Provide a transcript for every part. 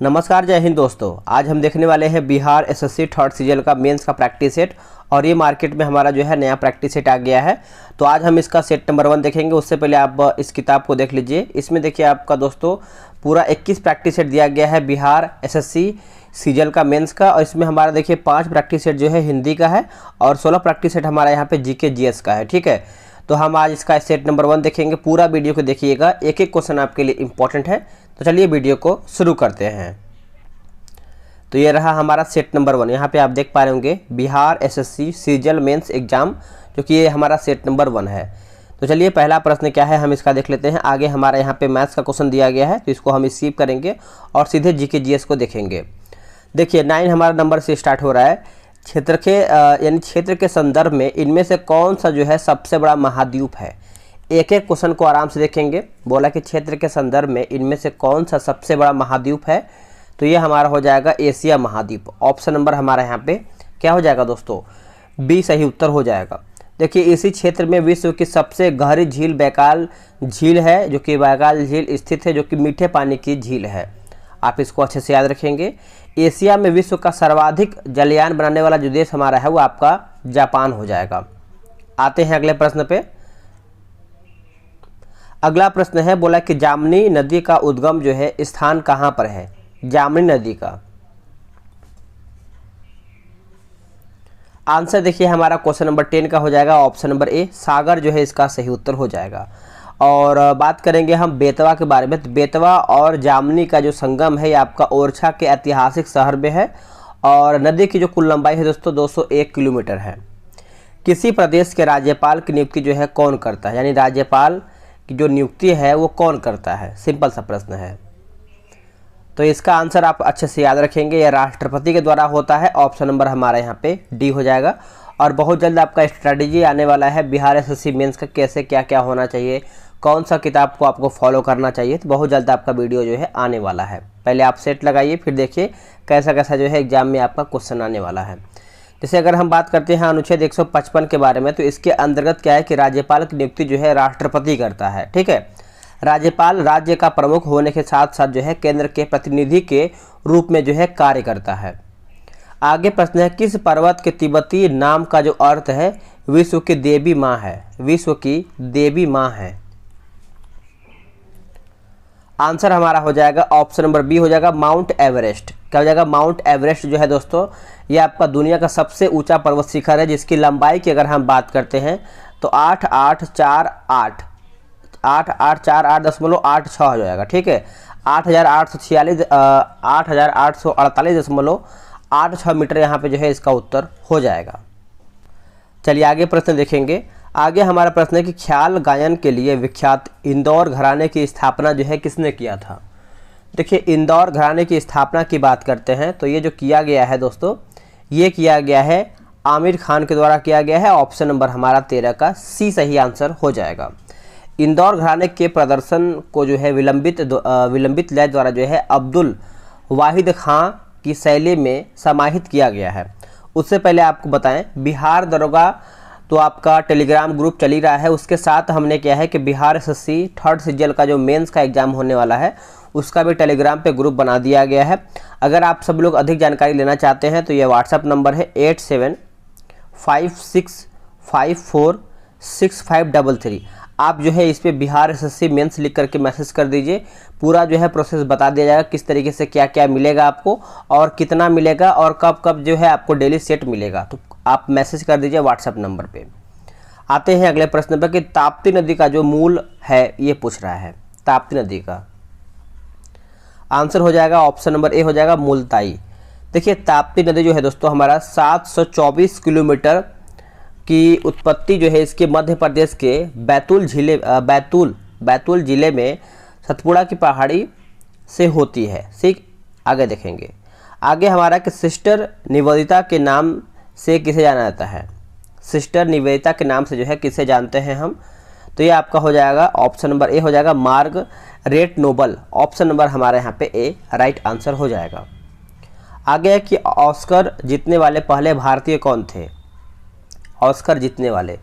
नमस्कार, जय हिंद दोस्तों। आज हम देखने वाले हैं बिहार एसएससी थर्ड सीजन का मेंस का प्रैक्टिस सेट। और ये मार्केट में हमारा जो है नया प्रैक्टिस सेट आ गया है। तो आज हम इसका सेट नंबर 1 देखेंगे। उससे पहले आप इस किताब को देख लीजिए। इसमें देखिए आपका दोस्तों पूरा 21 प्रैक्टिस सेट दिया गया है बिहार एसएससी सीजन का मेंस का। और इसमें हमारा देखिए 5 प्रैक्टिस सेट जो है हिंदी का है और 16 प्रैक्टिस सेट हमारा यहाँ पे जीके जीएस का है। ठीक है, तो हम आज इसका सेट नंबर 1 देखेंगे। पूरा वीडियो को देखिएगा, एक एक क्वेश्चन आपके लिए इंपॉर्टेंट है। तो चलिए वीडियो को शुरू करते हैं। तो ये रहा हमारा सेट नंबर 1। यहाँ पे आप देख पा रहे होंगे बिहार एसएससी सीजल मेंस एग्जाम, जो कि ये हमारा सेट नंबर 1 है। तो चलिए पहला प्रश्न क्या है हम इसका देख लेते हैं। आगे हमारा यहाँ पे मैथ्स का क्वेश्चन दिया गया है, तो इसको हम स्किप करेंगे और सीधे जीके जीएस को देखेंगे। देखिए 9 हमारा नंबर से स्टार्ट हो रहा है। क्षेत्र के यानी क्षेत्र के संदर्भ में इनमें से कौन सा जो है सबसे बड़ा महाद्वीप है। एक एक क्वेश्चन को आराम से देखेंगे। बोला कि क्षेत्र के संदर्भ में इनमें से कौन सा सबसे बड़ा महाद्वीप है, तो ये हमारा हो जाएगा एशिया महाद्वीप। ऑप्शन नंबर हमारा यहाँ पे क्या हो जाएगा दोस्तों, बी सही उत्तर हो जाएगा। देखिए इसी क्षेत्र में विश्व की सबसे गहरी झील बैकाल झील है, जो कि बैकाल झील स्थित है, जो कि मीठे पानी की झील है। आप इसको अच्छे से याद रखेंगे। एशिया में विश्व का सर्वाधिक जलयान बनाने वाला जो देश हमारा है वो आपका जापान हो जाएगा। आते हैं अगले प्रश्न पे। अगला प्रश्न है, बोला कि जामनी नदी का उद्गम जो है स्थान कहाँ पर है। जामनी नदी का आंसर देखिए हमारा क्वेश्चन नंबर 10 का हो जाएगा। ऑप्शन नंबर ए सागर जो है इसका सही उत्तर हो जाएगा। और बात करेंगे हम बेतवा के बारे में। तो बेतवा और जामनी का जो संगम है ये आपका ओरछा के ऐतिहासिक शहर में है। और नदी की जो कुल लंबाई है दोस्तों 201 किलोमीटर है। किसी प्रदेश के राज्यपाल की नियुक्ति जो है कौन करता है, यानी राज्यपाल की जो नियुक्ति है वो कौन करता है। सिंपल सा प्रश्न है, तो इसका आंसर आप अच्छे से याद रखेंगे। यह राष्ट्रपति के द्वारा होता है। ऑप्शन नंबर हमारा यहाँ पे डी हो जाएगा। और बहुत जल्द आपका स्ट्रैटेजी आने वाला है बिहार एसएससी मेंस का, कैसे क्या क्या होना चाहिए, कौन सा किताब को आपको फॉलो करना चाहिए। तो बहुत जल्द आपका वीडियो जो है आने वाला है। पहले आप सेट लगाइए, फिर देखिए कैसा कैसा जो है एग्जाम में आपका क्वेश्चन आने वाला है। जैसे अगर हम बात करते हैं अनुच्छेद 155 के बारे में, तो इसके अंतर्गत क्या है कि राज्यपाल की नियुक्ति जो है राष्ट्रपति करता है। ठीक है, राज्यपाल राज्य का प्रमुख होने के साथ साथ जो है केंद्र के प्रतिनिधि के रूप में जो है कार्य करता है। आगे प्रश्न है, किस पर्वत के तिब्बती नाम का जो अर्थ है विश्व की देवी माँ है। विश्व की देवी माँ है। आंसर हमारा हो जाएगा ऑप्शन नंबर बी हो जाएगा माउंट एवरेस्ट। क्या हो जाएगा, माउंट एवरेस्ट जो है दोस्तों ये आपका दुनिया का सबसे ऊंचा पर्वत शिखर है, जिसकी लंबाई की अगर हम बात करते हैं तो 8848.86 हो जाएगा। ठीक है, 8848.86 मीटर यहाँ पे जो है इसका उत्तर हो जाएगा। चलिए आगे प्रश्न देखेंगे। आगे हमारा प्रश्न है कि ख्याल गायन के लिए विख्यात इंदौर घराने की स्थापना जो है किसने किया था। देखिए इंदौर घराने की स्थापना की बात करते हैं तो ये जो किया गया है दोस्तों, ये किया गया है आमिर खान के द्वारा किया गया है। ऑप्शन नंबर हमारा 13 का सी सही आंसर हो जाएगा। इंदौर घराने के प्रदर्शन को जो है विलंबित लय द्वारा जो है अब्दुल वाहिद खां की शैली में समाहित किया गया है। उससे पहले आपको बताएं, बिहार दरोगा तो आपका टेलीग्राम ग्रुप चल ही रहा है। उसके साथ हमने क्या है कि बिहार एसएससी थर्ड सीजन का जो मेंस का एग्जाम होने वाला है उसका भी टेलीग्राम पे ग्रुप बना दिया गया है। अगर आप सब लोग अधिक जानकारी लेना चाहते हैं तो ये व्हाट्सअप नंबर है 8756546533। आप जो है इस पर बिहार एसएससी मेंस लिख करके मैसेज कर दीजिए। पूरा जो है प्रोसेस बता दिया जाएगा, किस तरीके से क्या क्या मिलेगा आपको और कितना मिलेगा और कब कब जो है आपको डेली सेट मिलेगा। तो आप मैसेज कर दीजिए व्हाट्सएप नंबर पे। आते हैं अगले प्रश्न पर कि ताप्ती नदी का जो मूल है ये पूछ रहा है। ताप्ती नदी का आंसर हो जाएगा ऑप्शन नंबर ए हो जाएगा मुल्ताई। देखिए ताप्ती नदी जो है दोस्तों हमारा 724 किलोमीटर की उत्पत्ति जो है इसके मध्य प्रदेश के बैतूल जिले में सतपुड़ा की पहाड़ी से होती है। ठीक, आगे देखेंगे। आगे हमारा कि सिस्टर निवेदिता के नाम से किसे जाना जाता है। सिस्टर निवेदिता के नाम से जो है किसे जानते हैं हम, तो ये आपका हो जाएगा ऑप्शन नंबर ए हो जाएगा मार्गरेट नोबल। ऑप्शन नंबर हमारे यहाँ पे ए राइट आंसर हो जाएगा। आगे है कि ऑस्कर जीतने वाले पहले भारतीय कौन थे। ऑस्कर जीतने वाले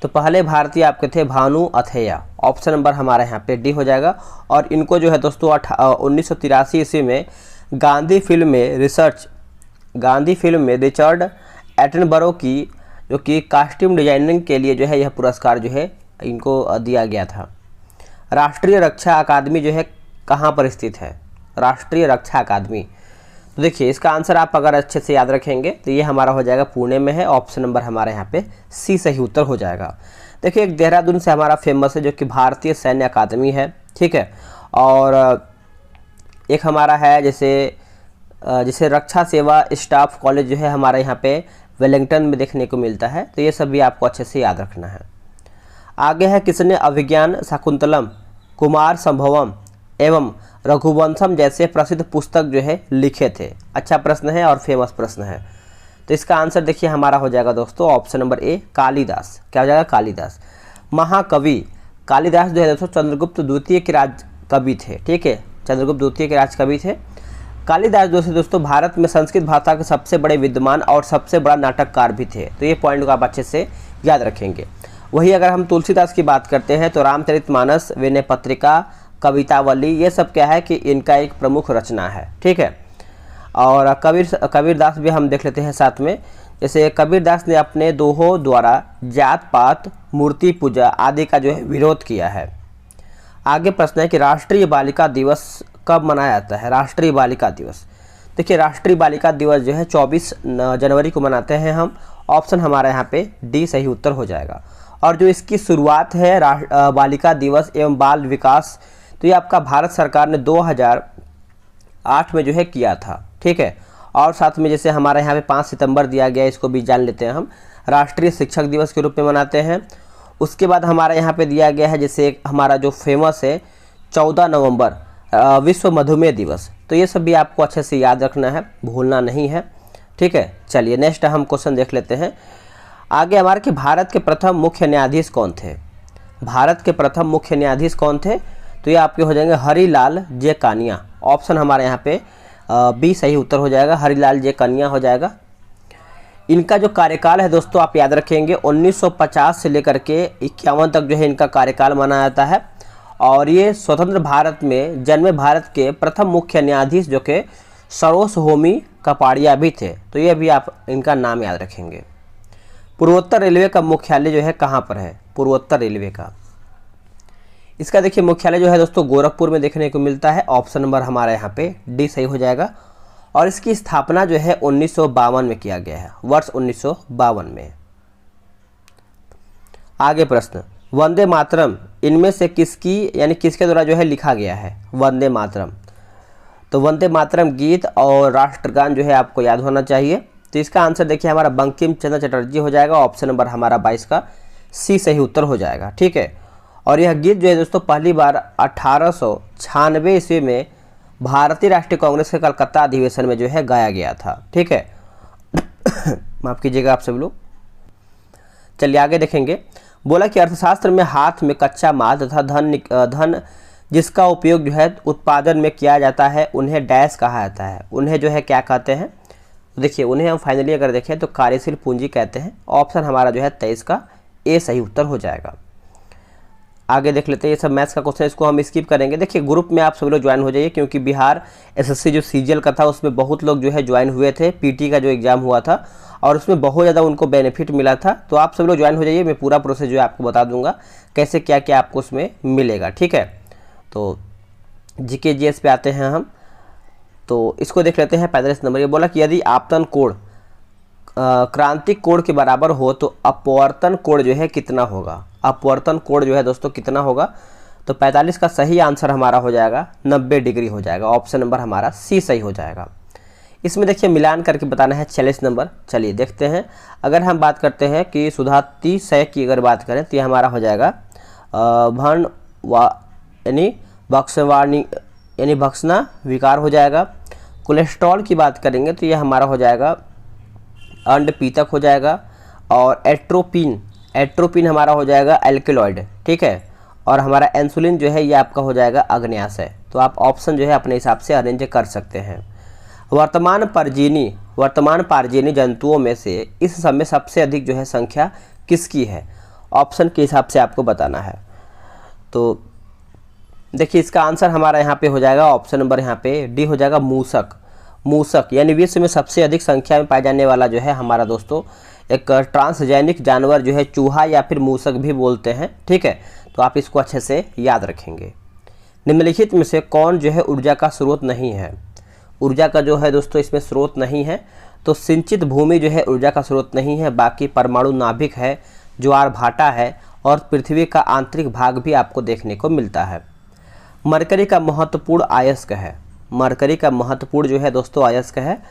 तो पहले भारतीय आपके थे भानु अथैया। ऑप्शन नंबर हमारे यहाँ पे डी हो जाएगा। और इनको जो है दोस्तों 1983 ईस्वी में गांधी फिल्म में रिचर्ड एटनबरो की जो कि कॉस्ट्यूम डिजाइनिंग के लिए जो है यह पुरस्कार जो है इनको दिया गया था। राष्ट्रीय रक्षा अकादमी जो है कहाँ पर स्थित है? राष्ट्रीय रक्षा अकादमी, तो देखिए इसका आंसर आप अगर अच्छे से याद रखेंगे तो ये हमारा हो जाएगा पुणे में है। ऑप्शन नंबर हमारे यहाँ पे सी सही उत्तर हो जाएगा। देखिए एक देहरादून से हमारा फेमस है जो कि भारतीय सैन्य अकादमी है, ठीक है। और एक हमारा है जैसे रक्षा सेवा स्टाफ कॉलेज जो है हमारे यहाँ पे वेलिंगटन में देखने को मिलता है। तो ये सब भी आपको अच्छे से याद रखना है। आगे है किसने अभिज्ञान शाकुंतलम, कुमार संभवम एवं रघुवंशम जैसे प्रसिद्ध पुस्तक जो है लिखे थे? अच्छा प्रश्न है और फेमस प्रश्न है। तो इसका आंसर देखिए हमारा हो जाएगा दोस्तों ऑप्शन नंबर ए कालिदास। क्या हो जाएगा? कालिदास। महाकवि कालिदास जो है दोस्तों चंद्रगुप्त द्वितीय के राज कवि थे, ठीक है। चंद्रगुप्त द्वितीय के राज कवि थे। कालिदास दोस्तों भारत में संस्कृत भाषा के सबसे बड़े विद्वान और सबसे बड़ा नाटककार भी थे। तो ये पॉइंट को आप अच्छे से याद रखेंगे। वही अगर हम तुलसीदास की बात करते हैं तो रामचरितमानस, विनय पत्रिका, कवितावली, ये सब क्या है कि इनका एक प्रमुख रचना है, ठीक है। और कबीरदास भी हम देख लेते हैं साथ में। जैसे कबीरदास ने अपने दोहों द्वारा जात पात, मूर्ति पूजा आदि का जो है विरोध किया है। आगे प्रश्न है कि राष्ट्रीय बालिका दिवस कब मनाया जाता है? राष्ट्रीय बालिका दिवस, देखिए राष्ट्रीय बालिका दिवस जो है 24 जनवरी को मनाते हैं हम। ऑप्शन हमारा यहाँ पे डी सही उत्तर हो जाएगा। और जो इसकी शुरुआत है बालिका दिवस एवं बाल विकास, तो ये आपका भारत सरकार ने 2008 में जो है किया था, ठीक है। और साथ में जैसे हमारे यहाँ पे 5 सितंबर दिया गया, इसको भी जान लेते हैं हम, राष्ट्रीय शिक्षक दिवस के रूप में मनाते हैं। उसके बाद हमारे यहाँ पे दिया गया है जैसे हमारा जो फेमस है 14 नवंबर विश्व मधुमेह दिवस। तो ये सब भी आपको अच्छे से याद रखना है, भूलना नहीं है, ठीक है। चलिए नेक्स्ट हम क्वेश्चन देख लेते हैं। आगे हमारे कि भारत के प्रथम मुख्य न्यायाधीश कौन थे? भारत के प्रथम मुख्य न्यायाधीश कौन थे? तो ये आपके हो जाएंगे हरिलाल जे कानिया। ऑप्शन हमारे यहाँ पे बी सही उत्तर हो जाएगा, हरिलाल जे कानिया हो जाएगा। इनका जो कार्यकाल है दोस्तों आप याद रखेंगे 1950 से लेकर के 51 तक जो है इनका कार्यकाल माना जाता है। और ये स्वतंत्र भारत में जन्मे भारत के प्रथम मुख्य न्यायाधीश जो कि सरोज होमी कपाड़िया भी थे। तो ये भी आप इनका नाम याद रखेंगे। पूर्वोत्तर रेलवे का मुख्यालय जो है कहाँ पर है? पूर्वोत्तर रेलवे का, इसका देखिए मुख्यालय जो है दोस्तों गोरखपुर में देखने को मिलता है। ऑप्शन नंबर हमारा यहाँ पे डी सही हो जाएगा। और इसकी स्थापना जो है 1952 में किया गया है, वर्ष 1952 में। आगे प्रश्न, वंदे मातरम इनमें से किसकी यानी किसके द्वारा जो है लिखा गया है? वंदे मातरम, तो वंदे मातरम गीत और राष्ट्रगान जो है आपको याद होना चाहिए। तो इसका आंसर देखिए हमारा बंकिम चंद्र चटर्जी हो जाएगा। ऑप्शन नंबर हमारा 22 का सी सही उत्तर हो जाएगा, ठीक है। और यह गीत जो है दोस्तों पहली बार 1896 ईस्वी में भारतीय राष्ट्रीय कांग्रेस के कलकत्ता अधिवेशन में जो है गाया गया था, ठीक है। माफ कीजिएगा आप सब लोग। चलिए आगे देखेंगे। बोला कि अर्थशास्त्र में हाथ में कच्चा माल तथा धन जिसका उपयोग जो है उत्पादन में किया जाता है उन्हें डैश कहा जाता है। उन्हें जो है क्या कहते हैं? देखिए उन्हें हम फाइनली अगर देखें तो कार्यशील पूंजी कहते हैं। ऑप्शन हमारा जो है 23 का ए सही उत्तर हो जाएगा। आगे देख लेते हैं, ये सब मैथ्स का क्वेश्चन, इसको हम स्किप करेंगे। देखिए ग्रुप में आप सभी लोग ज्वाइन हो जाइए क्योंकि बिहार एसएससी जो सीजीएल का था उसमें बहुत लोग जो है ज्वाइन हुए थे। पीटी का जो एग्जाम हुआ था और उसमें बहुत ज़्यादा उनको बेनिफिट मिला था। तो आप सभी लोग ज्वाइन हो जाइए, मैं पूरा प्रोसेस जो है आपको बता दूंगा कैसे क्या क्या आपको उसमें मिलेगा, ठीक है। तो जीके जीएस पे आते हैं हम, तो इसको देख लेते हैं 45 नंबर। ये बोला कि यदि आपतन कोण क्रांतिक कोण के बराबर हो तो अपवर्तन कोण जो है कितना होगा? अपवर्तन कोण जो है दोस्तों कितना होगा? तो 45 का सही आंसर हमारा हो जाएगा 90 डिग्री हो जाएगा। ऑप्शन नंबर हमारा सी सही हो जाएगा। इसमें देखिए मिलान करके बताना है 46 नंबर। चलिए देखते हैं। अगर हम बात करते हैं कि सुधाती सय की अगर बात करें तो ये हमारा हो जाएगा भन यानी बक्सवाणी यानी भक्षना विकार हो जाएगा। कोलेस्ट्रॉल की बात करेंगे तो ये हमारा हो जाएगा अंडपीतक हो जाएगा। और एट्रोपिन हमारा हो जाएगा एल्केलॉइड, ठीक है। और हमारा इंसुलिन जो है ये आपका हो जाएगा अग्न्याशय। तो आप ऑप्शन जो है अपने हिसाब से अरेंज कर सकते हैं। वर्तमान पारजीनी जंतुओं में से इस समय सबसे अधिक जो है संख्या किसकी है? ऑप्शन के हिसाब से आपको बताना है। तो देखिए इसका आंसर हमारा यहाँ पे हो जाएगा ऑप्शन नंबर यहाँ पे डी हो जाएगा मूसक। मूसक यानी विश्व में सबसे अधिक संख्या में पाए जाने वाला जो है हमारा दोस्तों एक ट्रांसजेनिक जानवर जो है चूहा या फिर मूसक भी बोलते हैं, ठीक है। तो आप इसको अच्छे से याद रखेंगे। निम्नलिखित में से कौन जो है ऊर्जा का स्रोत नहीं है? ऊर्जा का जो है दोस्तों इसमें स्रोत नहीं है, तो सिंचित भूमि जो है ऊर्जा का स्रोत नहीं है। बाकी परमाणु नाभिक है, ज्वार भाटा है और पृथ्वी का आंतरिक भाग भी आपको देखने को मिलता है। मरकरी का महत्वपूर्ण अयस्क है। मरकरी का महत्वपूर्ण जो है दोस्तों अयस्क है,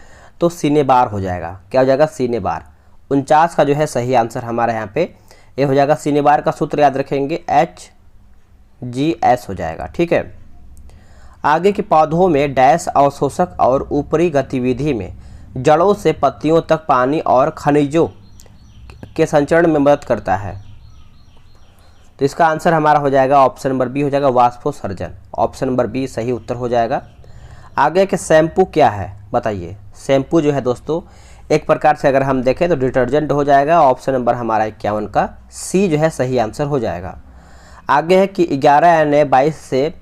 तो सिनेबार हो जाएगा। क्या हो जाएगा? सिनेबार। 49 का जो है सही आंसर हमारे यहाँ पे ये हो जाएगा। सिनेबार का सूत्र याद रखेंगे HGS हो जाएगा, ठीक है। आगे के पौधों में डैश अवशोषक और ऊपरी गतिविधि में जड़ों से पत्तियों तक पानी और खनिजों के संचरण में मदद करता है। तो इसका आंसर हमारा हो जाएगा ऑप्शन नंबर बी हो जाएगा वाष्पोत्सर्जन। ऑप्शन नंबर बी सही उत्तर हो जाएगा। आगे के शैम्पू क्या है बताइए? शैम्पू जो है दोस्तों एक प्रकार से अगर हम देखें तो डिटर्जेंट हो जाएगा। ऑप्शन नंबर हमारा 51 का सी जो है सही आंसर हो जाएगा। आगे है कि 11 यानी 22 से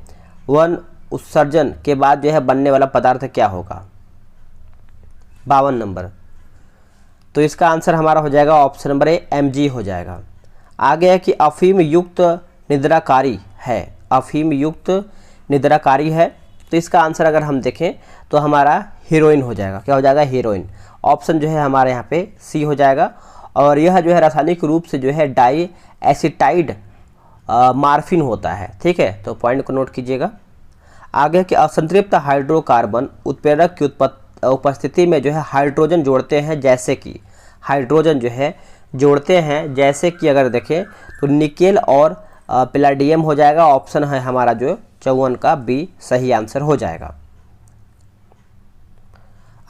1 उत्सर्जन के बाद जो है बनने वाला पदार्थ क्या होगा? 52 नंबर। तो इसका आंसर हमारा हो जाएगा ऑप्शन नंबर ए Mg हो जाएगा। आगे है कि अफीम युक्त निद्राकारी है। अफीम युक्त निद्राकारी है, तो इसका आंसर अगर हम देखें तो हमारा हीरोइन हो जाएगा। क्या हो जाएगा? हीरोइन। ऑप्शन जो है हमारे यहाँ पे सी हो जाएगा। और यह जो है रासायनिक रूप से जो है डाई एसिटाइड मार्फिन होता है, ठीक है। तो पॉइंट को नोट कीजिएगा। आगे कि असंतृप्त हाइड्रोकार्बन उत्प्रेरक की उपस्थिति में जो है हाइड्रोजन जोड़ते हैं, जैसे कि हाइड्रोजन जो है जोड़ते हैं जैसे कि अगर देखें तो निकेल और पैलेडियम हो जाएगा। ऑप्शन है हमारा जो 54 का बी सही आंसर हो जाएगा।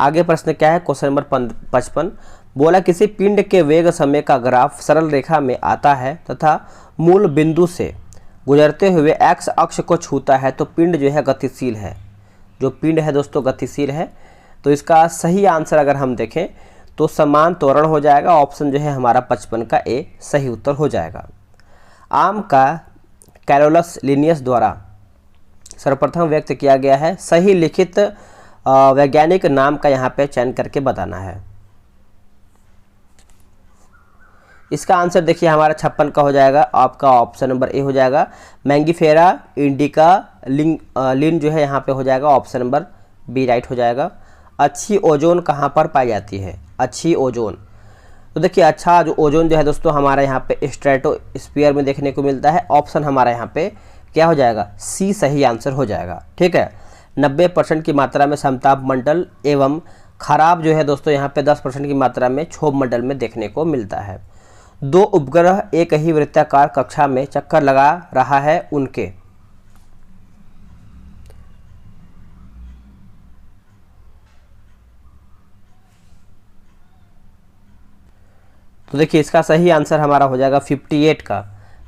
आगे प्रश्न क्या है? क्वेश्चन नंबर 55 बोला किसी पिंड के वेग समय का ग्राफ सरल रेखा में आता है तथा मूल बिंदु से गुजरते हुए एक्स अक्ष को छूता है तो पिंड जो है गतिशील है। जो पिंड है दोस्तों गतिशील है। तो इसका सही आंसर अगर हम देखें तो समान त्वरण हो जाएगा। ऑप्शन जो है हमारा 55 का ए सही उत्तर हो जाएगा। आम का कैरोलस लिनियस द्वारा सर्वप्रथम व्यक्त किया गया है। सही लिखित वैज्ञानिक नाम का यहाँ पे चयन करके बताना है। इसका आंसर देखिए हमारा 56 का हो जाएगा। आपका ऑप्शन नंबर ए हो जाएगा। मैंगीफेरा इंडिका लिन जो है यहाँ पे हो जाएगा। ऑप्शन नंबर बी राइट हो जाएगा। अच्छी ओजोन कहाँ पर पाई जाती है? अच्छी ओजोन, तो देखिए अच्छा जो ओजोन जो है दोस्तों हमारे यहाँ पे स्ट्रेटोस्फीयर में देखने को मिलता है। ऑप्शन हमारा यहाँ पे क्या हो जाएगा? सी सही आंसर हो जाएगा, ठीक है। 90% की मात्रा में समताप मंडल एवं खराब जो है दोस्तों यहाँ पे 10% की मात्रा में क्षोभ मंडल में देखने को मिलता है। 2 उपग्रह एक ही वृत्ताकार कक्षा में चक्कर लगा रहा है उनके तो देखिए इसका सही आंसर हमारा हो जाएगा 58 का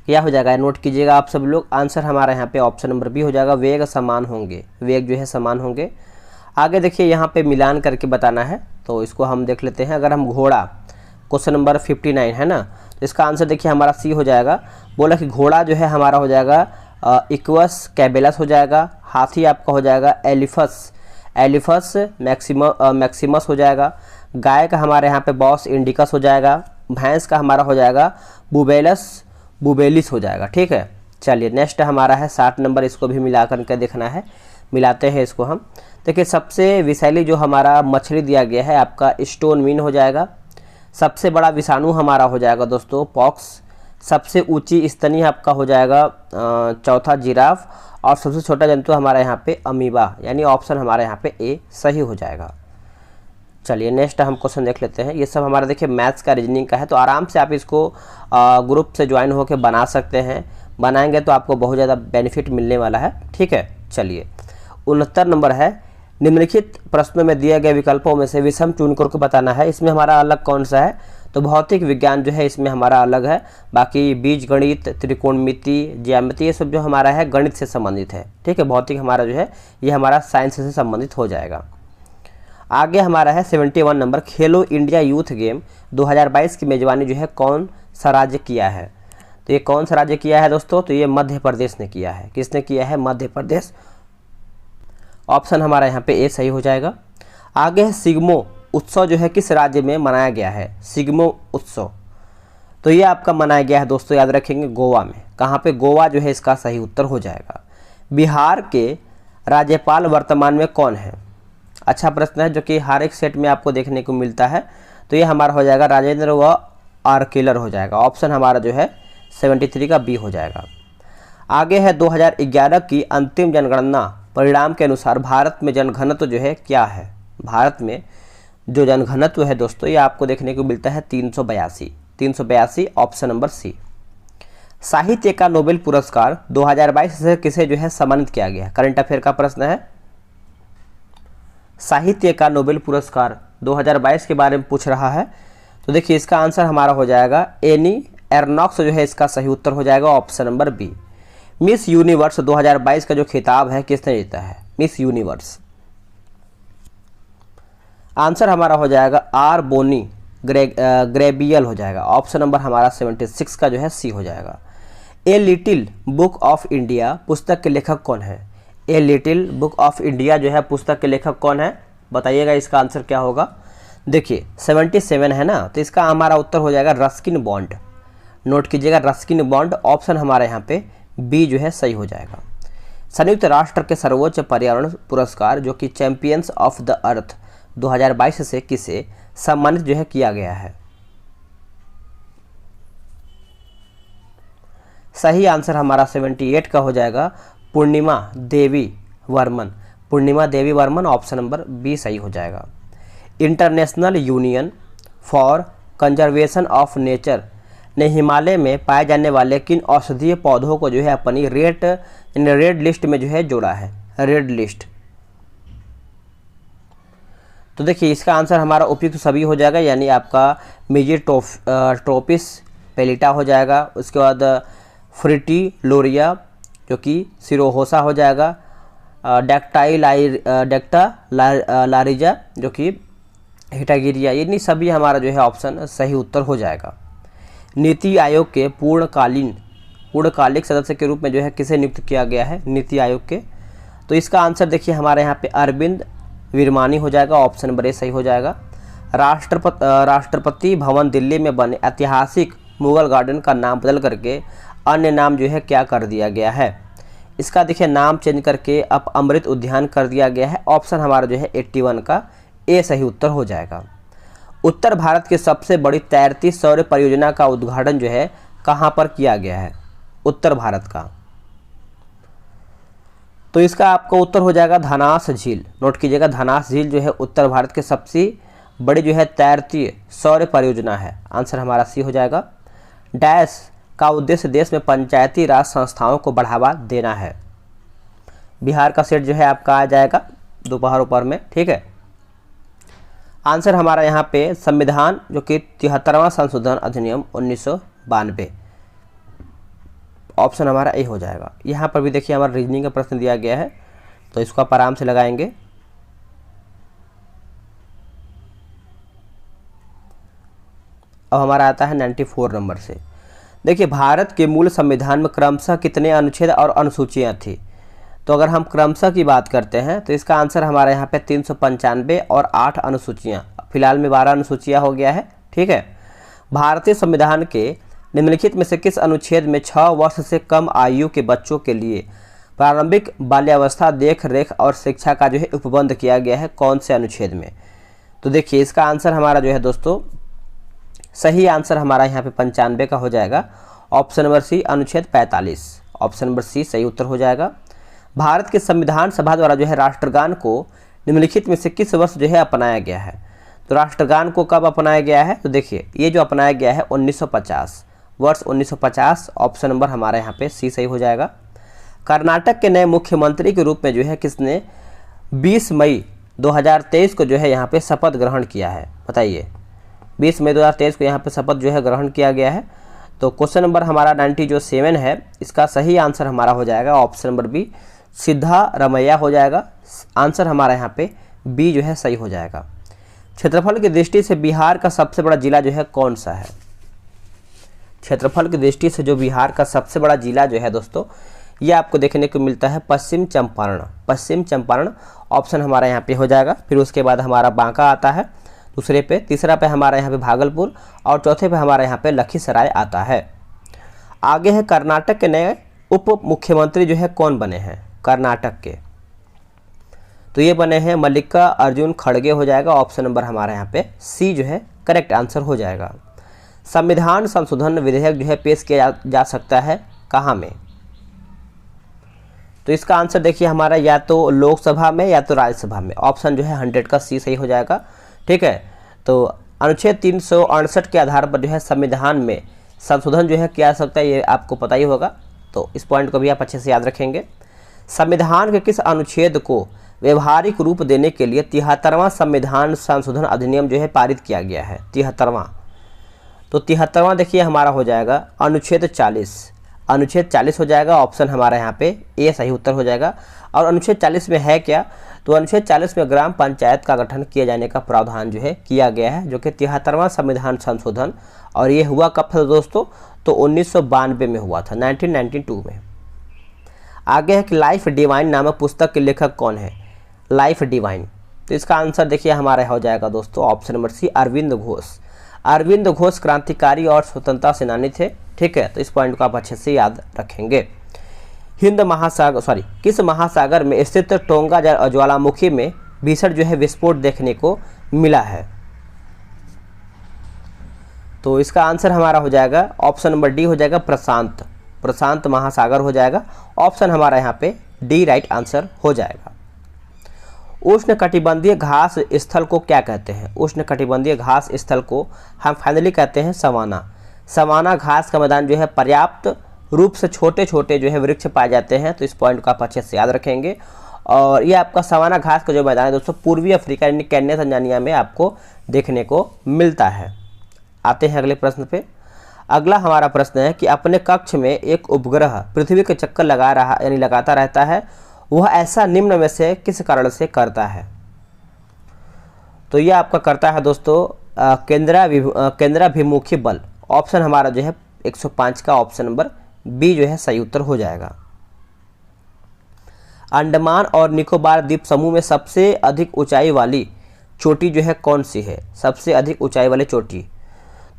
क्या हो जाएगा? नोट कीजिएगा आप सब लोग। आंसर हमारा यहाँ पे ऑप्शन नंबर बी हो जाएगा। वेग समान होंगे, वेग जो है समान होंगे। आगे देखिए यहाँ पे मिलान करके बताना है, तो इसको हम देख लेते हैं। अगर हम घोड़ा क्वेश्चन नंबर 59 है ना, तो इसका आंसर देखिए हमारा सी हो जाएगा। बोला कि घोड़ा जो है हमारा हो जाएगा इक्वस कैबेलस हो जाएगा। हाथी आपका हो जाएगा एलिफस मैक्सिमस हो जाएगा। गाय का हमारे यहाँ पे बॉस इंडिकस हो जाएगा। भैंस का हमारा हो जाएगा बुबेलिस हो जाएगा, ठीक है। चलिए नेक्स्ट हमारा है 60 नंबर। इसको भी मिला करके देखना है, मिलाते हैं इसको हम। देखिए सबसे विषैली जो हमारा मछली दिया गया है आपका स्टोन मीन हो जाएगा। सबसे बड़ा विषाणु हमारा हो जाएगा दोस्तों पॉक्स। सबसे ऊंची स्तनी आपका हो जाएगा चौथा जिराफ। और सबसे छोटा जंतु हमारा यहाँ पे अमीबा, यानी ऑप्शन हमारे यहाँ पे ए सही हो जाएगा। चलिए नेक्स्ट हम क्वेश्चन देख लेते हैं। ये सब हमारा देखिए मैथ्स का रीजनिंग का है, तो आराम से आप इसको ग्रुप से ज्वाइन होकर बना सकते हैं। बनाएंगे तो आपको बहुत ज़्यादा बेनिफिट मिलने वाला है, ठीक है। चलिए 69 नंबर है। निम्नलिखित प्रश्नों में दिए गए विकल्पों में से विषम चुन करके बताना है। इसमें हमारा अलग कौन सा है? तो भौतिक विज्ञान जो है इसमें हमारा अलग है। बाकी बीज गणित, त्रिकोणमिति, ज्यामिति ये सब जो हमारा है गणित से संबंधित है, ठीक है। भौतिक हमारा जो है ये हमारा साइंस से संबंधित हो जाएगा। आगे हमारा है 71 नंबर। खेलो इंडिया यूथ गेम 2022 की मेजबानी जो है कौन सा राज्य किया है? तो ये कौन सा राज्य किया है दोस्तों? तो ये मध्य प्रदेश ने किया है। किसने किया है? मध्य प्रदेश। ऑप्शन हमारा यहाँ पे ए सही हो जाएगा। आगे है सिग्मो उत्सव जो है किस राज्य में मनाया गया है? सिग्मो उत्सव तो ये आपका मनाया गया है दोस्तों, याद रखेंगे, गोवा में। कहाँ पे? गोवा जो है इसका सही उत्तर हो जाएगा। बिहार के राज्यपाल वर्तमान में कौन है? अच्छा प्रश्न है, जो कि हर एक सेट में आपको देखने को मिलता है। तो ये हमारा हो जाएगा राजेंद्र व आर्केलर हो जाएगा। ऑप्शन हमारा जो है 73 का बी हो जाएगा। आगे है 2011 की अंतिम जनगणना परिणाम के अनुसार भारत में जनघनत्व जो है क्या है? भारत में जो जनघनत्व है दोस्तों ये आपको देखने को मिलता है 382। Option number C. साहित्य का नोबेल पुरस्कार 2022 से किसे जो है सम्मानित किया गया? करंट अफेयर का प्रश्न है। साहित्य का नोबेल पुरस्कार 2022 के बारे में पूछ रहा है। तो देखिए इसका आंसर हमारा हो जाएगा एनी एर्नॉक्स जो है इसका सही उत्तर हो जाएगा। Option number B. Miss Universe 2022 का जो खिताब है किसने जीता है? Miss universe. आंसर हमारा हो जाएगा आर बोनी ग्रेबियल हो जाएगा। ऑप्शन नंबर हमारा 76 का जो है सी हो जाएगा। A little book of India पुस्तक के लेखक कौन है? A little book of India जो है पुस्तक के लेखक कौन है? बताइएगा इसका आंसर क्या होगा। देखिए 77 है ना, तो इसका हमारा उत्तर हो जाएगा रस्किन बॉन्ड। नोट कीजिएगा रस्किन बॉन्ड। ऑप्शन हमारे यहाँ पे बी जो है सही हो जाएगा। संयुक्त राष्ट्र के सर्वोच्च पर्यावरण पुरस्कार जो कि चैंपियंस ऑफ द अर्थ 2022 से किसे सम्मानित जो है किया गया है? सही आंसर हमारा 78 का हो जाएगा पूर्णिमा देवी वर्मन। पूर्णिमा देवी वर्मन। ऑप्शन नंबर बी सही हो जाएगा। International union for conservation of nature ने हिमालय में पाए जाने वाले किन औषधीय पौधों को जो है अपनी रेड लिस्ट में जो है जोड़ा है? Red list. तो देखिए इसका आंसर हमारा उपयुक्त सभी हो जाएगा, यानी आपका मेजियोट्रोपिस पेलिटा हो जाएगा। उसके बाद फ्रिटिलोरिया जो कि सिरोहोसा हो जाएगा। लारिजा जो कि हिटागिरिया। ये सभी हमारा जो है ऑप्शन सही उत्तर हो जाएगा। नीति आयोग के पूर्णकालिक सदस्य के रूप में जो है किसे नियुक्त किया गया है? नीति आयोग के। तो इसका आंसर देखिए हमारे यहाँ पे अरविंद विरमानी हो जाएगा। ऑप्शन नंबर ए सही हो जाएगा। राष्ट्रपति भवन दिल्ली में बने ऐतिहासिक मुगल गार्डन का नाम बदल करके अन्य नाम जो है क्या कर दिया गया है? इसका देखिए नाम चेंज करके अब अमृत उद्यान कर दिया गया है। ऑप्शन हमारा जो है 81 का ए सही उत्तर हो जाएगा। उत्तर भारत की सबसे बड़ी तैरती सौर परियोजना का उद्घाटन जो है कहाँ पर किया गया है? उत्तर भारत का। तो इसका आपको उत्तर हो जाएगा धनास झील। नोट कीजिएगा धनास झील जो है उत्तर भारत के सबसे बड़ी जो है तैरती सौर परियोजना है। आंसर हमारा सी हो जाएगा। डैश का उद्देश्य देश में पंचायती राज संस्थाओं को बढ़ावा देना है। बिहार का सेट जो है आपका आ जाएगा दोपहर में, ठीक है। आंसर हमारा यहाँ पे संविधान जो कि 73वां संशोधन अधिनियम 1992। ऑप्शन हमारा ए हो जाएगा। यहाँ पर भी देखिए हमारा रीजनिंग का प्रश्न दिया गया है, तो इसको आप आराम से लगाएंगे। अब हमारा आता है 94 नंबर से। देखिए भारत के मूल संविधान में क्रमशः कितने अनुच्छेद और अनुसूचियाँ थी? तो अगर हम क्रमशः की बात करते हैं तो इसका आंसर हमारे यहाँ पे 395 और 8 अनुसूचियाँ। फिलहाल में 12 अनुसूचियाँ हो गया है, ठीक है। भारतीय संविधान के निम्नलिखित में से किस अनुच्छेद में 6 वर्ष से कम आयु के बच्चों के लिए प्रारंभिक बाल्यावस्था देख रेख और शिक्षा का जो है उपबंध किया गया है? कौन से अनुच्छेद में? तो देखिए इसका आंसर हमारा जो है दोस्तों सही आंसर हमारा यहाँ पे 95 का हो जाएगा। ऑप्शन नंबर सी अनुच्छेद 45। ऑप्शन नंबर सी सही उत्तर हो जाएगा। भारत के संविधान सभा द्वारा जो है राष्ट्रगान को निम्नलिखित में से किस वर्ष जो है अपनाया गया है? तो राष्ट्रगान को कब अपनाया गया है? तो देखिए ये जो अपनाया गया है 1950, वर्ष 1950। ऑप्शन नंबर हमारा यहाँ पे सी सही हो जाएगा। कर्नाटक के नए मुख्यमंत्री के रूप में जो है किसने 20 मई 2023 को जो है यहाँ पे शपथ ग्रहण किया है? बताइए 20 मई 2023 को यहाँ पे शपथ जो है ग्रहण किया गया है। तो क्वेश्चन नंबर हमारा 97 है, इसका सही आंसर हमारा हो जाएगा ऑप्शन नंबर बी सिद्धारमैया हो जाएगा। आंसर हमारा यहाँ पे बी जो है सही हो जाएगा। क्षेत्रफल की दृष्टि से बिहार का सबसे बड़ा जिला जो है कौन सा है? क्षेत्रफल की दृष्टि से जो बिहार का सबसे बड़ा जिला जो है दोस्तों, ये आपको देखने को मिलता है पश्चिम चंपारण। पश्चिम चंपारण ऑप्शन हमारा यहाँ पे हो जाएगा। फिर उसके बाद हमारा बांका आता है दूसरे पे, तीसरा पे हमारा यहाँ पे भागलपुर और चौथे पे हमारा यहाँ पे लखीसराय आता है। आगे है कर्नाटक के नए उप मुख्यमंत्री जो है कौन बने हैं कर्नाटक के, तो ये बने हैं मल्लिका अर्जुन खड़गे हो जाएगा। ऑप्शन नंबर हमारा यहाँ पे सी जो है करेक्ट आंसर हो जाएगा। संविधान संशोधन विधेयक जो है पेश किया जा सकता है कहाँ में, तो इसका आंसर देखिए हमारा या तो लोकसभा में या तो राज्यसभा में। ऑप्शन जो है 100 का सी सही हो जाएगा। ठीक है, तो अनुच्छेद 368 के आधार पर जो है संविधान में संशोधन जो है किया जा सकता है, ये आपको पता ही होगा, तो इस पॉइंट को भी आप अच्छे से याद रखेंगे। संविधान के किस अनुच्छेद को व्यवहारिक रूप देने के लिए 73वां संविधान संशोधन अधिनियम जो है पारित किया गया है 73वां, तो 73वां देखिए हमारा हो जाएगा अनुच्छेद 40। अनुच्छेद 40 हो जाएगा। ऑप्शन हमारा यहाँ पे ए सही उत्तर हो जाएगा। और अनुच्छेद 40 में है क्या, तो अनुच्छेद 40 में ग्राम पंचायत का गठन किए जाने का प्रावधान जो है किया गया है, जो कि 73वां संविधान संशोधन, और ये हुआ कब था दोस्तों, तो 1992 में हुआ था, 1992 में। आगे है कि लाइफ डिवाइन नामक पुस्तक के लेखक कौन है, लाइफ डिवाइन, तो इसका आंसर देखिए हमारा हो जाएगा दोस्तों option number C Aurobindo Ghosh. Aurobindo Ghosh क्रांतिकारी और स्वतंत्रता सेनानी थे। ठीक है, तो इस पॉइंट को आप अच्छे से याद रखेंगे। हिंद महासागर किस महासागर में स्थित टोंगा ज्वालामुखी में भीषण जो है विस्फोट देखने को मिला है, तो इसका आंसर हमारा हो जाएगा ऑप्शन नंबर डी हो जाएगा प्रशांत महासागर हो जाएगा। ऑप्शन हमारा यहाँ पे डी राइट आंसर हो जाएगा। उष्णकटिबंधीय घास स्थल को क्या कहते हैं, उष्णकटिबंधीय घास स्थल को हम फाइनली कहते हैं सवाना। सवाना घास का मैदान जो है पर्याप्त रूप से छोटे छोटे जो है वृक्ष पाए जाते हैं, तो इस पॉइंट को आप अच्छे से याद रखेंगे। और ये आपका सवाना घास का जो मैदान है दोस्तों पूर्वी अफ्रीका यानी केन्या तंजानिया में आपको देखने को मिलता है। आते हैं अगले प्रश्न पे। अगला हमारा प्रश्न है कि अपने कक्ष में एक उपग्रह पृथ्वी के चक्कर लगाता रहता है, वह ऐसा निम्न में से किस कारण से करता है, तो यह आपका करता है दोस्तों केंद्राभिमुखी बल। ऑप्शन हमारा जो है 105 का ऑप्शन नंबर बी जो है सही उत्तर हो जाएगा। अंडमान और निकोबार द्वीप समूह में सबसे अधिक ऊंचाई वाली चोटी जो है कौन सी है, सबसे अधिक ऊंचाई वाली चोटी,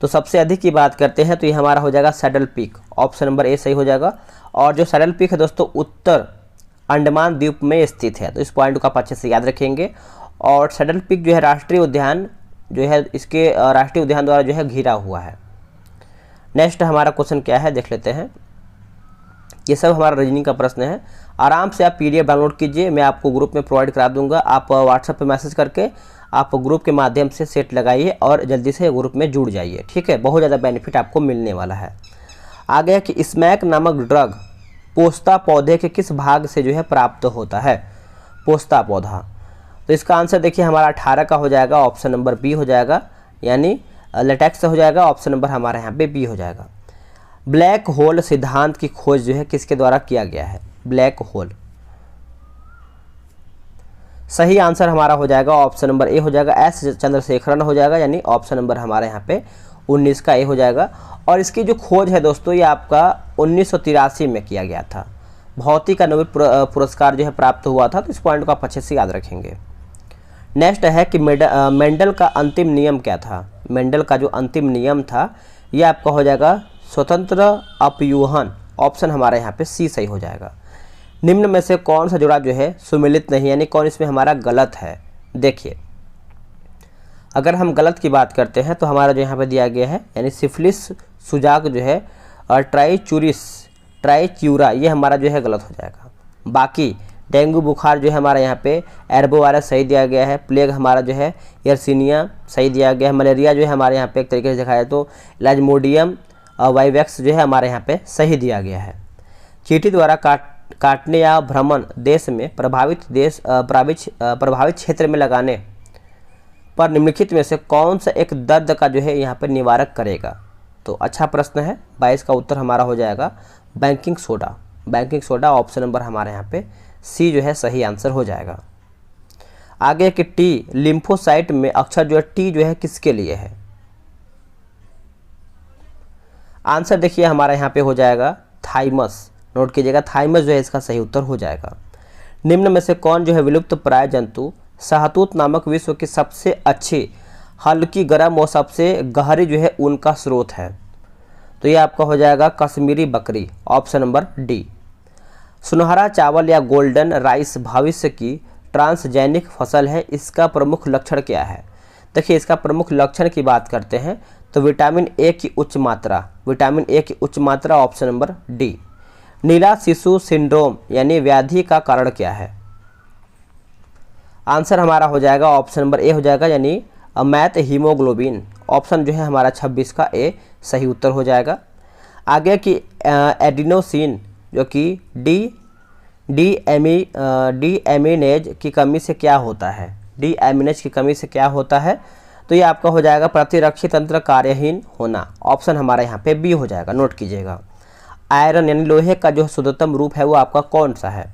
तो सबसे अधिक की बात करते हैं तो ये हमारा हो जाएगा saddle peak. Option number A सही हो जाएगा। और जो सैडल पीक है दोस्तों उत्तर अंडमान द्वीप में स्थित है, तो इस पॉइंट को आप अच्छे से याद रखेंगे। और सैडल पीक जो है राष्ट्रीय उद्यान जो है इसके राष्ट्रीय उद्यान द्वारा जो है घिरा हुआ है। नेक्स्ट हमारा क्वेश्चन क्या है देख लेते हैं। ये सब हमारा रीजनिंग का प्रश्न है। आराम से आप PDF डाउनलोड कीजिए, मैं आपको ग्रुप में प्रोवाइड करा दूंगा। आप व्हाट्सएप पे मैसेज करके आप ग्रुप के माध्यम से सेट लगाइए और जल्दी से ग्रुप में जुड़ जाइए। ठीक है, बहुत ज़्यादा बेनिफिट आपको मिलने वाला है। आगे कि स्मैक नामक ड्रग पोस्ता पौधे के किस भाग से जो है प्राप्त होता है, पोस्ता पौधा, तो इसका आंसर देखिए हमारा 18 का हो जाएगा। ऑप्शन नंबर बी हो जाएगा, यानी लेटेक्स हो जाएगा। ऑप्शन नंबर हमारा यहाँ पे बी हो जाएगा। ब्लैक होल सिद्धांत की खोज जो है किसके द्वारा किया गया है, ब्लैक होल, सही आंसर हमारा हो जाएगा ऑप्शन नंबर ए हो जाएगा, एस चंद्रशेखरन हो जाएगा, यानी ऑप्शन नंबर हमारे यहाँ पे 19 का ए हो जाएगा। और इसकी जो खोज है दोस्तों ये आपका 1983 में किया गया था। भौतिक का नोबेल पुरस्कार जो है प्राप्त हुआ था, तो इस पॉइंट को आप अच्छे से याद रखेंगे। नेक्स्ट है कि मेंडल का अंतिम नियम क्या था, मेंडल का जो अंतिम नियम था ये आपका हो जाएगा स्वतंत्र अपयूहन। ऑप्शन हमारे यहाँ पे सी सही हो जाएगा। निम्न में से कौन सा जोड़ा जो है सुमिलित नहीं, यानी कौन इसमें हमारा गलत है। देखिए अगर हम गलत की बात करते हैं तो हमारा जो यहाँ पे दिया गया है, यानी सिफिलिस सुजाक जो है और ट्राइच्यूरा ये हमारा जो है गलत हो जाएगा। बाकी डेंगू बुखार जो है हमारा यहाँ पे एर्बो वायरस सही दिया गया है। प्लेग हमारा जो है यर्सिनिया सही दिया गया है। मलेरिया जो है हमारे यहाँ पे एक तरीके से देखा जाए तो प्लाज्मोडियम वाइवेक्स जो है हमारे यहाँ पे सही दिया गया है। चींटी द्वारा काटने या भ्रमण देश में प्रभावित क्षेत्र में लगाने पर निम्नलिखित में से कौन सा एक दर्द का जो है यहाँ पर निवारक करेगा, तो अच्छा प्रश्न है। 22 का उत्तर हमारा हो जाएगा baking soda. Baking soda option number हमारे यहाँ पे सी जो है सही आंसर हो जाएगा। आगे कि टी लिम्फोसाइट में अक्षर जो है टी जो है किसके लिए है, आंसर देखिए हमारा यहाँ पे हो जाएगा थाइमस। नोट कीजिएगा, थाइमस जो है इसका सही उत्तर हो जाएगा। निम्न में से कौन जो है विलुप्त प्राय जंतु शाहतूत नामक विश्व की सबसे अच्छी, हल्की, गर्म और सबसे गहरी जो है ऊन का स्रोत है? तो ये आपका हो जाएगा कश्मीरी बकरी, ऑप्शन नंबर डी। सुनहरा चावल या गोल्डन राइस भविष्य की ट्रांसजेनिक फसल है, इसका प्रमुख लक्षण क्या है? देखिए इसका प्रमुख लक्षण की बात करते हैं तो विटामिन ए की उच्च मात्रा, विटामिन ए की उच्च मात्रा, ऑप्शन नंबर डी। नीला शिशु सिंड्रोम यानी व्याधि का कारण क्या है? आंसर हमारा हो जाएगा ऑप्शन नंबर ए हो जाएगा, यानी अमैत हीमोग्लोबिन। ऑप्शन जो है हमारा 26 का ए सही उत्तर हो जाएगा। आगे की एडिनोसिन जो कि डी एमिनेज की कमी से क्या होता है? डी एमिनेज की कमी से क्या होता है? तो ये आपका हो जाएगा प्रतिरक्षी तंत्र कार्यहीन होना। ऑप्शन हमारा यहाँ पे बी हो जाएगा, नोट कीजिएगा। आयरन यानी लोहे का जो शुद्धतम रूप है वो आपका कौन सा है?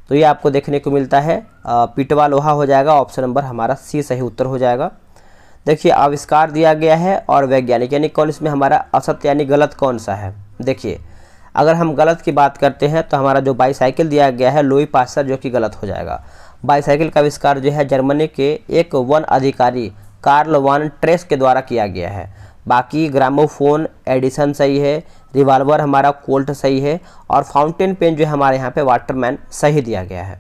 तो ये आपको देखने को मिलता है पिटवा लोहा हो जाएगा। ऑप्शन नंबर हमारा सी सही उत्तर हो जाएगा। देखिए आविष्कार दिया गया है और वैज्ञानिक यानी कौन इसमें हमारा असत्य यानी गलत कौन सा है? देखिए अगर हम गलत की बात करते हैं तो हमारा जो बाईसाइकिल दिया गया है लुई पास्चर, जो कि गलत हो जाएगा। बाईसाइकिल का आविष्कार जो है जर्मनी के एक वन अधिकारी कार्ल वान ट्रेस के द्वारा किया गया है। बाकी ग्रामोफोन एडिसन सही है, रिवाल्वर हमारा कोल्ट सही है और फाउंटेन पेन जो है हमारे यहाँ पे वाटरमैन सही दिया गया है।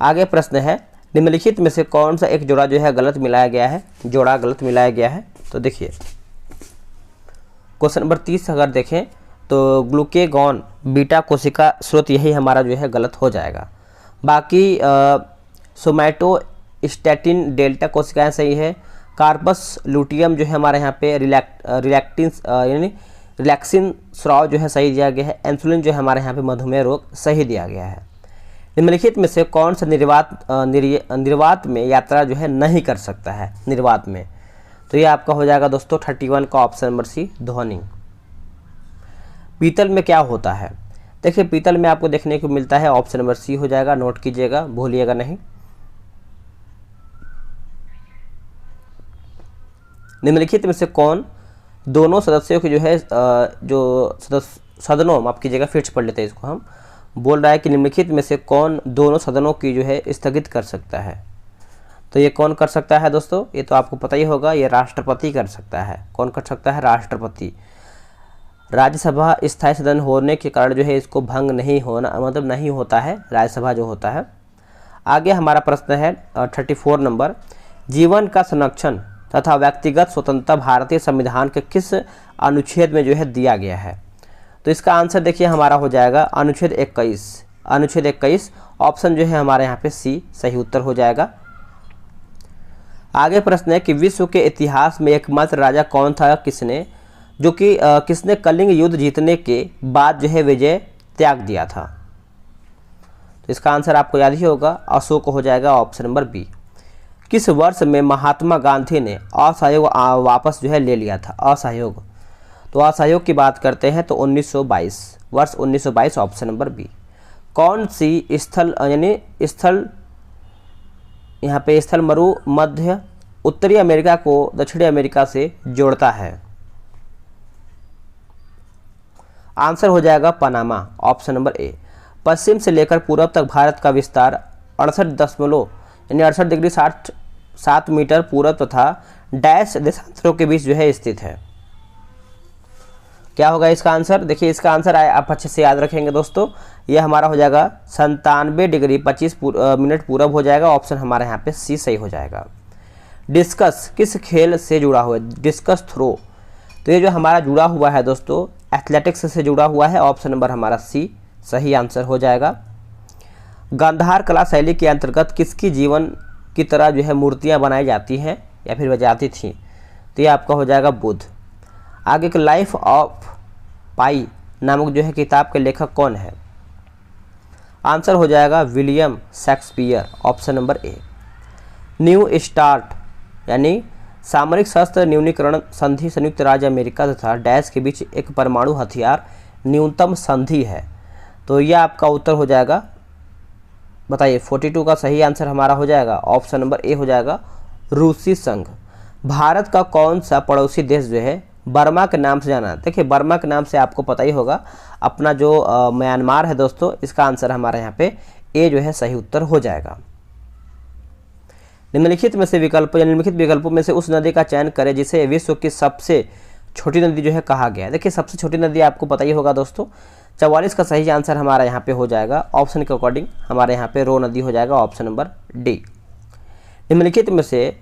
आगे प्रश्न है निम्नलिखित में से कौन सा एक जोड़ा जो है गलत मिलाया गया है? जोड़ा गलत मिलाया गया है। तो देखिए क्वेश्चन नंबर 30 अगर देखें तो ग्लूकेगॉन बीटा कोशिका स्रोत यही हमारा जो है गलत हो जाएगा। बाकी सोमैटोस्टैटिन डेल्टा कोशिकाएं सही है। कार्पस लुटियम जो है हमारे यहाँ पे रिलैक्सिन स्राव जो है सही दिया गया है। इंसुलिन जो है हमारे यहाँ पे मधुमेह रोग सही दिया गया है। निम्नलिखित में से कौन सा निर्वात में यात्रा जो है नहीं कर सकता है? निर्वात में तो ये आपका हो जाएगा दोस्तों 31 का ऑप्शन नंबर सी ध्वनि। पीतल में क्या होता है? देखिए पीतल में आपको देखने को मिलता है ऑप्शन नंबर सी हो जाएगा, नोट कीजिएगा, भूलिएगा नहीं। निम्नलिखित में से कौन दोनों सदस्यों की जो है जो सदनों, माफ कीजिएगा फिर से पढ़ लेते हैं इसको हम। बोल रहा है कि निम्नलिखित में से कौन दोनों सदनों की जो है स्थगित कर सकता है? तो ये कौन कर सकता है दोस्तों? ये तो आपको पता ही होगा, ये राष्ट्रपति कर सकता है। कौन कर सकता है? राष्ट्रपति। राज्यसभा स्थायी सदन होने के कारण जो है इसको भंग नहीं होना, मतलब नहीं होता है राज्यसभा जो होता है। आगे हमारा प्रश्न है 34 नंबर, जीवन का संरक्षण तथा व्यक्तिगत स्वतंत्रता भारतीय संविधान के किस अनुच्छेद में जो है दिया गया है? तो इसका आंसर देखिए हमारा हो जाएगा अनुच्छेद 21। अनुच्छेद 21 ऑप्शन जो है हमारे यहाँ पे सी सही उत्तर हो जाएगा। आगे प्रश्न है कि विश्व के इतिहास में एकमात्र राजा कौन था किसने कलिंग युद्ध जीतने के बाद जो है विजय त्याग दिया था? तो इसका आंसर आपको याद ही होगा, अशोक हो जाएगा, ऑप्शन नंबर बी। किस वर्ष में महात्मा गांधी ने असहयोग वापस जो है ले लिया था? असहयोग, तो असहयोग की बात करते हैं तो 1922, वर्ष 1922, ऑप्शन नंबर बी। कौन सी स्थल यानी स्थल यहाँ पे स्थल मरु मध्य उत्तरी अमेरिका को दक्षिणी अमेरिका से जोड़ता है? आंसर हो जाएगा पनामा, ऑप्शन नंबर ए। पश्चिम से लेकर पूर्व तक भारत का विस्तार 68 डिग्री 7 मीटर पूर्व तथा डैश देशांतरों के बीच जो है स्थित है। क्या होगा इसका आंसर? देखिए इसका आंसर आप अच्छे से याद रखेंगे दोस्तों, ये हमारा हो जाएगा 97 डिग्री 25 मिनट पूरब हो जाएगा। ऑप्शन हमारे यहाँ पे सी सही हो जाएगा। डिस्कस किस खेल से जुड़ा हुआ है? डिस्कस थ्रो, तो ये जो हमारा जुड़ा हुआ है दोस्तों एथलेटिक्स से जुड़ा हुआ है। ऑप्शन नंबर हमारा सी सही आंसर हो जाएगा। गांधार कला शैली के अंतर्गत किसकी जीवन की तरह जो है मूर्तियाँ बनाई जाती हैं या फिर बजाती थी? तो ये आपका हो जाएगा बुद्ध। आगे के लाइफ ऑफ पाई नामक जो है किताब के लेखक कौन है? आंसर हो जाएगा William Shakespeare, option number A. New start यानी सामरिक शस्त्र न्यूनीकरण संधि संयुक्त राज्य अमेरिका तथा डैश के बीच एक परमाणु हथियार न्यूनतम संधि है। तो यह आपका उत्तर हो जाएगा, बताइए 42 का सही आंसर हमारा हो जाएगा, ऑप्शन नंबर ए हो जाएगा रूसी संघ। भारत का कौन सा पड़ोसी देश जो है बर्मा के नाम से जाना। देखिए बर्मा के नाम से आपको पता ही होगा अपना जो म्यांमार है दोस्तों, इसका आंसर हमारा यहाँ पे ए जो है सही उत्तर हो जाएगा। निम्नलिखित में से निम्नलिखित विकल्पों में से उस नदी का चयन करें जिसे विश्व की सबसे छोटी नदी जो है कहा गया है। देखिए सबसे छोटी नदी आपको पता ही होगा दोस्तों, 44 का सही आंसर हमारा यहाँ पे हो जाएगा ऑप्शन के अकॉर्डिंग हमारे यहाँ पे रो नदी हो जाएगा ऑप्शन नंबर डी। निम्नलिखित में से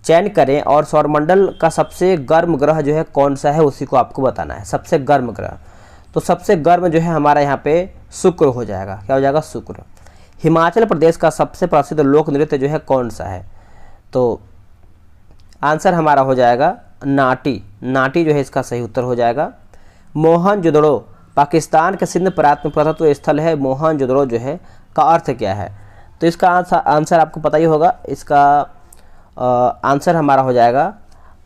चयन करें और सौरमंडल का सबसे गर्म ग्रह जो है कौन सा है, उसी को आपको बताना है। सबसे गर्म ग्रह, तो सबसे गर्म जो है हमारा यहाँ पे शुक्र हो जाएगा। क्या हो जाएगा? शुक्र। हिमाचल प्रदेश का सबसे प्रसिद्ध लोक नृत्य जो है कौन सा है, तो आंसर हमारा हो जाएगा नाटी। नाटी जो है इसका सही उत्तर हो जाएगा। मोहनजोदड़ो पाकिस्तान के सिंध प्रांत में पुरातत्व स्थल है। मोहनजोदड़ो जो है का अर्थ क्या है, तो इसका आंसर आपको पता ही होगा। इसका आंसर हमारा हो जाएगा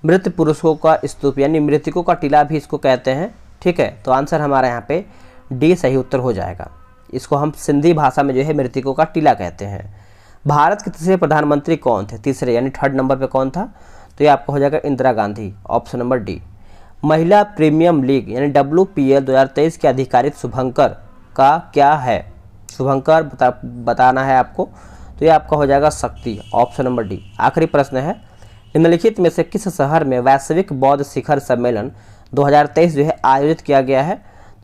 मृत पुरुषों का स्तूप, यानी मृतकों का टीला भी इसको कहते हैं। ठीक है, तो आंसर हमारा यहाँ पे डी सही उत्तर हो जाएगा। इसको हम सिंधी भाषा में जो है मृतकों का टीला कहते हैं। भारत के तीसरे प्रधानमंत्री कौन थे? तीसरे यानी थर्ड नंबर पे कौन था, तो ये आपका हो जाएगा Indira Gandhi option number D. महिला प्रीमियम लीग यानी WPL 2023 के आधिकारिक शुभंकर का क्या है? शुभंकर बताना है आपको, तो ये आपका हो जाएगा शक्ति ऑप्शन नंबर डी। आखिरी प्रश्न है, निम्नलिखित में से किस शहर में वैश्विक बौद्ध शिखर सम्मेलन 2023 जो है आयोजित किया गया है,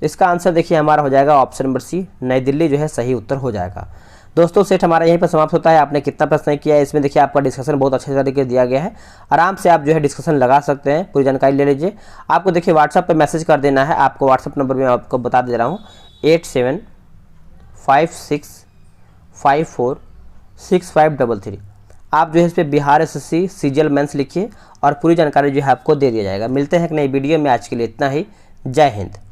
तो इसका आंसर देखिए हमारा हो जाएगा ऑप्शन नंबर सी, नई दिल्ली जो है सही उत्तर हो जाएगा। दोस्तों सेट हमारा यहीं पर समाप्त होता है। आपने कितना प्रश्न किया है इसमें देखिए आपका डिस्कशन बहुत अच्छे तरीके से दिया गया है। आराम से आप जो है डिस्कशन लगा सकते हैं, पूरी जानकारी ले लीजिए। आपको देखिए व्हाट्सएप पे मैसेज कर देना है। आपको व्हाट्सएप नंबर मैं आपको बता दे रहा हूँ 8756546533। आप जो है इस पर बिहार SSC CGL मेंस लिखिए और पूरी जानकारी जो है आपको दे दिया जाएगा। मिलते हैं एक नई वीडियो में, आज के लिए इतना ही। जय हिंद।